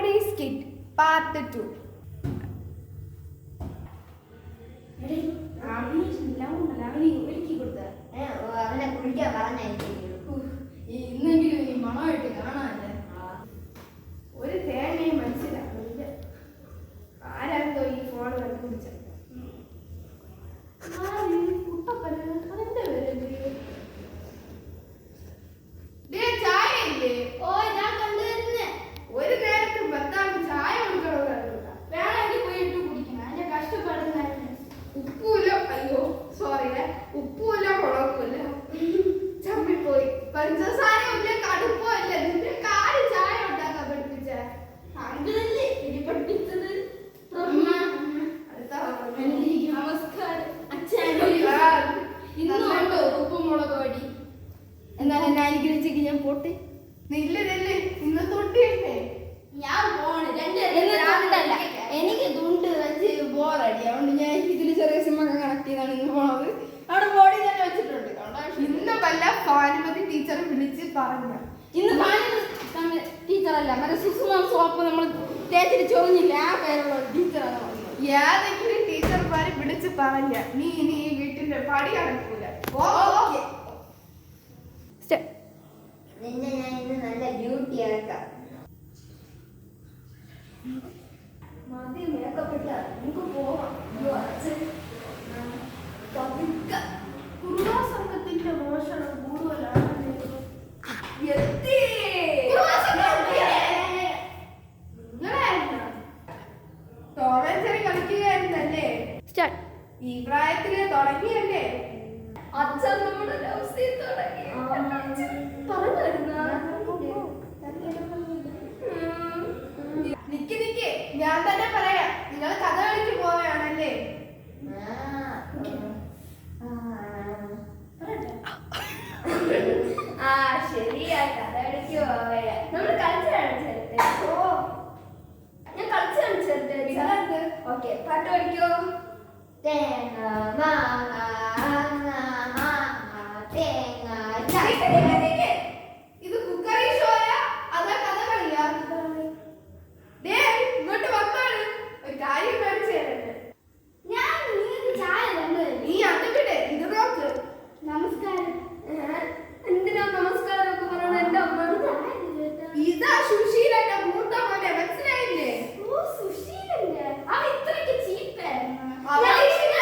Comedy skit part 2. അവനെ കുളിക്കാൻ പറഞ്ഞായിരിക്കും ഇന്നെങ്കിലും ഈ മണമായിട്ട് കാണാനല്ലേ. ഒരു തേങ്ങയും മനസ്സിലാക്കുന്നില്ല. ആരാന്തോ ഈ ഫോൺ കണ്ടുപിടിച്ച കുട്ടപ്പന അതിന്റെ പേരല്ലേ. ചായ ഇല്ലേ? ഓ ഞാൻ കണ്ടുവരുന്നേ. ഒരു നേരത്തെ ഭർത്താവ് ചായ കൊടുക്കണമെന്ന് വേണമെങ്കിൽ പോയിട്ട് കുടിക്കണം. അതിന്റെ കഷ്ടപ്പെടുന്ന ഉപ്പൂല. അയ്യോ സോറി, ഉപ്പൂല മുളകുമില്ല, ചമ്മിപ്പോയി. പഞ്ചസാരമില്ല, കടുപ്പമില്ല. നിന്റെ കാല് ചായ ഉണ്ടാക്കാൻ പഠിപ്പിച്ച അങ്കിളല്ലേ ഇനി പഠിപ്പിച്ചത്. നമസ്കാരം ഇന്നുണ്ടോ ഉപ്പും മുളക് പൊടി? എന്നാലും എന്നെ അനുഗ്രഹിച്ചേക്ക് ഞാൻ പോട്ടെ. നെല്ല് ഇന്ന് തൊട്ടില്ലേ? ഞാൻ പോണ്. എനിക്ക് തുണ്ട് വെച്ച് ബോറടി. അതുകൊണ്ട് ഞാൻ ഇതിൽ ചെറിയ സിമ്മൊക്കെ കണക്ട് ചെയ്താണ് ഇന്ന് പോണത്. അവിടെ ബോഡി തന്നെ വെച്ചിട്ടുണ്ട്. ഇന്ന് വല്ല ഭാനുമതി ടീച്ചർ വിളിച്ച് പറഞ്ഞ ഇന്ന് ടീച്ചറല്ല, മറ്റേ സുസുമാ സോപ്പ് നമ്മൾ തേച്ചിട്ട് ചൊറിഞ്ഞില്ല, ആ പേരുള്ള ടീച്ചറാണ് പറഞ്ഞത്. ഏതെങ്കിലും ടീച്ചർമാര് വിളിച്ച് പറഞ്ഞ നീ ഇനി ഈ വീട്ടിന്റെ പടി അടക്കൂല. നിന്നെ ഞാൻ ഇന്ന് നല്ല ബ്യൂട്ടി ആക്കാം. മതി മേക്കപ്പ് ഇട്ട നമുക്ക് പോവാം. കുറുവാ സംഘത്തിന്റെ മോഷണം കൂടുതലാണ്. ടോറൻസറി കളിക്കുകയായിരുന്നല്ലേ? ഈ പ്രായത്തില് തുടങ്ങിയല്ലേ? അച്ഛൻ നമ്മുടെ ലവ് സീൻ തുടങ്ങി. നിക്ക് ഞാൻ തന്നെ പറയാം. നിങ്ങൾ കഥ കളിക്ക് പോവുകയാണല്ലേ? ശരിയാ, കഥ കളിക്ക് പോവുകയാ. നമ്മൾ കളിച്ച് കാണിച്ചേരട്ടെ. ഞാൻ കളിച്ച് കാണിച്ചേരട്ടെ. ഓക്കെ, പാട്ട് പഠിക്കോ? തേങ്ങ മാങ്ങ തേങ്ങ. ഇത് കുക്കറി ഷോയാ അതാ കഥ കളിയാ? ഇങ്ങോട്ട് വന്നാണ് ഒരു കാര്യം കാണിച്ചു തരട്ടെ. ഞാൻ നിങ്ങൾക്ക് ചായ തന്നത്. നീ അതുവിടെ ഇത് നോക്ക്. നമസ്കാരം. എന്തിനാ നമസ്കാരം ഒക്കെ പറയണ? എന്റെ അമ്മയോട് ഇതാ സുശീലന്റെ മൂത്ത മോനെ, മനസ്സിലായില്ലേ? ഓ സുശീലന്റെ അവൻ ഇത്രയ്ക്ക് ചീപ്പായിരുന്നു. അവനീഷിന്റെ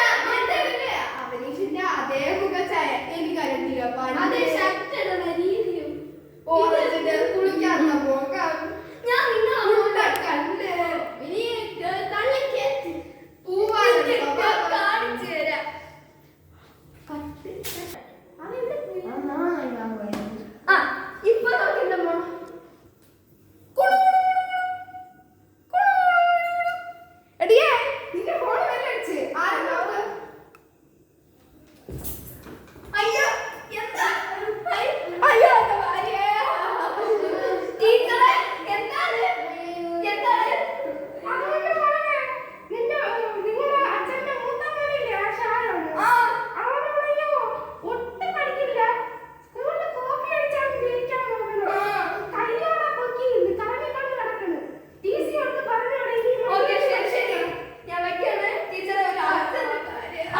അതേ മുഖച്ചായ എനിക്കറിയില്ല. അതേ ഷർട്ട് ഇടുന്ന രീതിയും കുളിക്കാത്ത പോകാം. ഞാൻ കണ്ട് ഇനി തള്ളിക്കേറ്റ് പൂവാണ് കാണിച്ചു തരാം. ഇപ്പൊ നോക്കിന്റെ മോണം എടിയേ നിന്റെ ഫോൺ വെല്ലടിച്ച് ആരും നോക്ക്. അയ്യോ എന്താ അയ്യോ എന്റെ ഭാര്യേ. ടീച്ചറെ എന്താണ് അതുകൊണ്ട് മോനെ, നിങ്ങളുടെ അച്ഛന്റെ മൂത്ത മോനില്ലേ ആ ഷാരോൺ, അവനോടയ്യോ ഒട്ടും പഠിക്കില്ല. സ്കൂളിൽ കോപ്പി അടിച്ചാണ് ജയിക്കാൻ നോക്കണം. കയ്യോടെ പൊക്കി കറങ്ങിക്കൊണ്ട് കിടക്കണ്. TC കൊടുത്ത് പറഞ്ഞോടെ ഇനി ഓക്കേ, ശരി ഞാൻ വെക്കാണ്. ടീച്ചറെ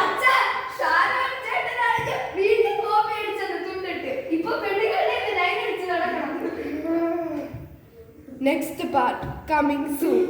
അച്ഛാ ഷാരോൺ ചേട്ടനാണെങ്കിൽ വീട്ടിൽ കോപ്പി അടിച്ചത് തുണ്ടിട്ട് ഇപ്പൊ പെണ്ണുകളുടെ ലൈൻ അടിച്ച് നടക്കണം. Next part coming soon.